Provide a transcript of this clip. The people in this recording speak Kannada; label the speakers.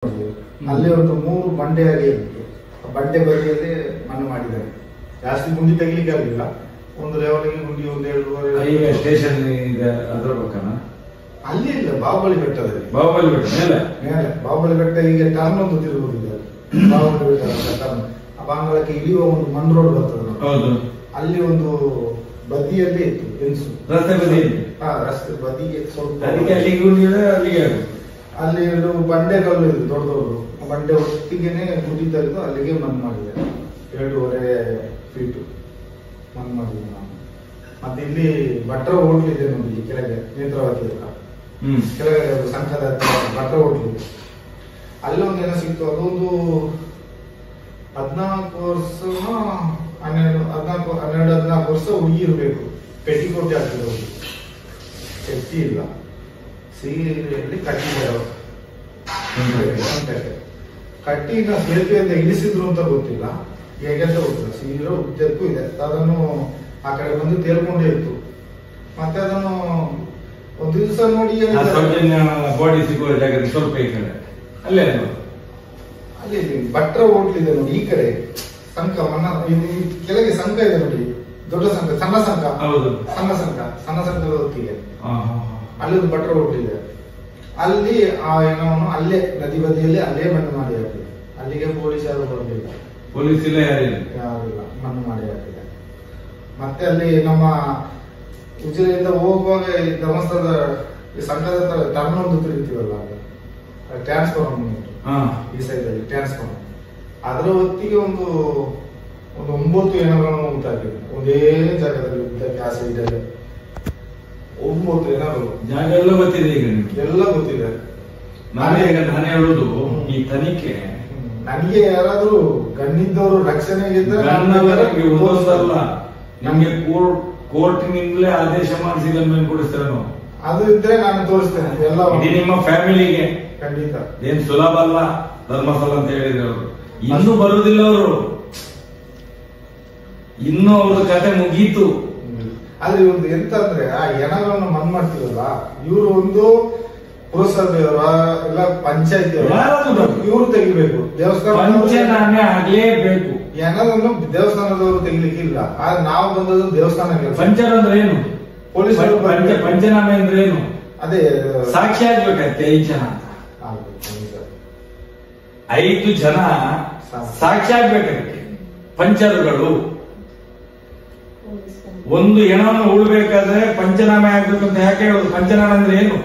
Speaker 1: ಅಲ್ಲಿ ಒಂದು 3 ಬಂಡೆಯಾಗಿ ಇತ್ತು. ಬಂಡೆ ಬದಿಯಲ್ಲಿ ಮಣ್ಣು ಮಾಡಿದ್ದಾರೆ. ಜಾಸ್ತಿ ಗುಂಡಿ ತೆಗಿಲಿಕ್ಕೆ ಆಗಲಿಲ್ಲ. ಒಂದು ಲೆವೆಲ್ಗೆ ಗುಂಡಿ ಒಂದು 2.5
Speaker 2: ಸ್ಟೇಷನ್ ಇದೆ ಅದರ ಪಕ್ಕನ
Speaker 1: ಅಲ್ಲಿ ಇಲ್ಲ. ಬಾಹುಬಲಿ ಬೆಟ್ಟದಲ್ಲಿ.
Speaker 2: ಬಾಹುಬಲಿ ಬೆಟ್ಟ ಮೇಲೆ
Speaker 1: ಬಾಹುಬಲಿ ಬೆಟ್ಟ ಈಗ ಟರ್ನ್ ಒಂದು ತಿರುಗುದಿದೆ. ಬಾಹುಬಲಿ ಬೆಟ್ಟ ಟರ್ನ್ ಆ ಬಾಂಗ್ಲಕ್ಕೆ ಇಳಿಯುವ ಒಂದು ಮಣ್ ರೋಡ್ ಬರ್ತದೆ.
Speaker 2: ಹೌದು.
Speaker 1: ಅಲ್ಲಿ ಒಂದು ಬದಿಯಲ್ಲಿ ಇತ್ತು ಹೆಂಗಸು.
Speaker 2: ರಸ್ತೆ ಬದಿಯಲ್ಲಿ.
Speaker 1: ರಸ್ತೆ ಬದಿಗೆ ಸ್ವಲ್ಪ
Speaker 2: ಅದಕ್ಕೆ ಅಲ್ಲಿಗೆ ಗುಂಡಿ ಇದೆ, ಅಲ್ಲಿಗೆ
Speaker 1: ಅಲ್ಲಿ 2 ಬಂಡೆಗಳು ಇದೆ ದೊಡ್ಡ ದೊಡ್ಡ ಬಂಡೆ ಒಟ್ಟಿಗೆನೆ ಗುಡಿ ತೆಗೆದು ಅಲ್ಲಿಗೆ ಮಣ್ಣು ಮಾಡಿದೆ. 2.5 ಫೀಟ್ ಮಣ್ಣು ಮಾಡಿದೆ ನಾನು. ಮತ್ತೆ ಇಲ್ಲಿ ಭಟ್ರ ಹೋಟ್ಲ್ ಇದೆ ನೋಡಿ ಕೆಳಗೆ ನೇತ್ರಾವತಿ ಹತ್ರ ಕೆಳಗಡೆ ಸಂಘದ ಭಟ್ರ ಹೋಟ್ಲ್ ಇದೆ. ಅಲ್ಲಿ ಒಂದು ಏನೋ ಸಿಕ್ತು. ಅದೊಂದು 14 ವರ್ಷ 12-14 ವರ್ಷ ಹುಡುಗಿ ಇರಬೇಕು. ಪೆಟ್ಟಿಕೋಟೆ ಹಾಕಿದ್ರು. ಶಕ್ತಿ ಇಲ್ಲ. ಸೀರೆಯಲ್ಲಿ ಕಟ್ಟಿದ್ದಾರೆ. ಕಟ್ಟಿನ ಸೇತುವೆಯಿಂದ ಇಳಿಸಿದ್ರು ಅಂತ ಗೊತ್ತಿಲ್ಲ, ಹೇಗೆ ಅಂತ ಗೊತ್ತಿಲ್ಲ. ಸೀರೆ ಉದ್ದಕ್ಕೂ ಇದೆ. ಅದನ್ನು ಆ ಕಡೆ ಬಂದು ತೇಲ್ಕೊಂಡೇ ಇತ್ತು. ಮತ್ತೆ ಅದನ್ನು ಒಂದು ದಿವಸ ನೋಡಿ
Speaker 2: ಬಾಡಿ ಸಿಗುವ ಜಾಗ ಸ್ವಲ್ಪ ಈ ಕಡೆ ಅಲ್ಲೇ
Speaker 1: ಅಲ್ಲಿ ಭಟ್ರ ಹೋಟ್ಲ್ ಇದೆ ನೋಡಿ. ಈ ಕಡೆ ಸಂಘ ಕೆಳಗೆ ಸಂಘ ಇದೆ ನೋಡಿ. ದೊಡ್ಡ ಸಂಘ, ಸಣ್ಣ ಸಂಘ, ಸಣ್ಣ ಸಂಘದ ಹೊತ್ತಿಗೆ ಅಲ್ಲಿ ಒಂದು ಭಟ್ರ ಹೋಟ್ಲ್ ಇದೆ. ಅಲ್ಲಿ ಆ ಏನೋನು ಅಲ್ಲೇ ನದಿ ಬದಿಯಲ್ಲಿ ಅಲ್ಲೇ ಮಣ್ಣು ಮಾಡಿ ಹಾಕಿದೆ. ಅಲ್ಲಿಗೆ ಪೊಲೀಸ್ ಯಾರು ಬರಲಿಲ್ಲ.
Speaker 2: ಪೊಲೀಸ್ ಇಲ್ಲ,
Speaker 1: ಯಾರಿಲ್ಲ. ಮಣ್ಣು ಮಾಡಿ ಹಾಕಿದೆ. ಮತ್ತೆ ಅಲ್ಲಿ ನಮ್ಮ ಉಜಿರೆಯಿಂದ ಹೋಗುವಾಗ ಧರ್ಮಸ್ಥಳದ ಸಂಘದ ಟರ್ನ್ ಒಂದು ತಿರುಗ್ತೀವಲ್ಲ, ಟ್ರಾನ್ಸ್ಫಾರ್ಮ್ ಈ ಸೈಡ್ ಅಲ್ಲಿ ಟ್ರಾನ್ಸ್ಫಾರ್ಮ್. ಅದರ ಹೊತ್ತಿಗೆ ಒಂದು 9 ಹೆಣಗಳನ್ನು ಉಂಟಾಗಿದೆ. ಒಂದೇ ಜಾಗದಲ್ಲಿ ಉದ್ದಕ್ಕೆ ಆ ಸೈಡ್ ಅಲ್ಲಿ 9 ಹೆಣಗಳು.
Speaker 2: ಜಾಗ ಎಲ್ಲ ಗೊತ್ತಿದೆ ಈಗ ನಿಮ್ಗೆ?
Speaker 1: ಎಲ್ಲ ಗೊತ್ತಿದೆ.
Speaker 2: ನಾನೇ ಹೇಳುದು ಈ ತನಿಖೆ
Speaker 1: ನನಗೆ ಯಾರಾದ್ರೂ ಗಣ್ಣಿದ್ದವರು ರಕ್ಷಣೆಗಿದ್ದರೆ
Speaker 2: ಒಂದೊಂದಲ್ಲ, ನಮ್ಗೆ ಕೋರ್ಟಿನಿಂದಲೇ ಆದೇಶ ಮಾಡಿಸಿ ಮೇಲೆ ಕೊಡಿಸ್ತಾರೆ. ನಾವು
Speaker 1: ಅದು ಇದ್ರೆ ನಾನು ತೋರಿಸ್ತೇನೆ ಎಲ್ಲ.
Speaker 2: ನಿಮ್ಮ ಫ್ಯಾಮಿಲಿಗೆ
Speaker 1: ಖಂಡಿತ
Speaker 2: ಏನ್ ಸುಲಭ ಅಲ್ಲ ಧರ್ಮಸ್ಥಳ ಅಂತ ಹೇಳಿದ್ರೆ. ಅವರು ಇನ್ನೂ ಬರುವುದಿಲ್ಲ. ಅವರು ಇನ್ನೂ ಅವ್ರ ಕತೆ ಮುಗೀತು.
Speaker 1: ಆದ್ರೆ ಒಂದು ಎಂತ ಅಂದ್ರೆ ಆ ಹೆಣಗಳನ್ನು ಮಣ್ಣು ಮಾಡ್ತೀವಲ್ಲ, ಇವರು ಒಂದು ಪುರಸಭೆಯವರ ಇಲ್ಲ ಪಂಚಾಯತಿ ಇವರು ತೆಗಿಬೇಕು.
Speaker 2: ಪಂಚನಾಮೆ ಆಗ್ಲೇಬೇಕು.
Speaker 1: ಹೆಣವನ್ನು ದೇವಸ್ಥಾನದವರು ತೆಗಿಲಿಕ್ಕೆ ಇಲ್ಲ. ಆದ್ರೆ ನಾವು ಬಂದದ್ದು ದೇವಸ್ಥಾನಕ್ಕೆ.
Speaker 2: ಪಂಚರ್ ಅಂದ್ರೆ ಏನು?
Speaker 1: ಪೊಲೀಸರು
Speaker 2: ಪಂಚನಾಮೆ ಅಂದ್ರೆ ಏನು?
Speaker 1: ಅದೇ
Speaker 2: ಸಾಕ್ಷಿ ಆಗ್ಬೇಕಾಯ್ತು. 5 ಜನ 5 ಜನ ಸಾಕ್ಷಿ ಆಗ್ಬೇಕಾಯ್ತು. ಪಂಚರುಗಳು ಒಂದು ಹೆಣವನ್ನು ಉಳ್ಬೇಕಾದ್ರೆ ಪಂಚನಾಮೆ ಆಗ್ಬೇಕು ಅಂತ ಯಾಕೆ ಹೇಳುದು? ಪಂಚನಾಮೆ ಅಂದ್ರೆ ಏನು?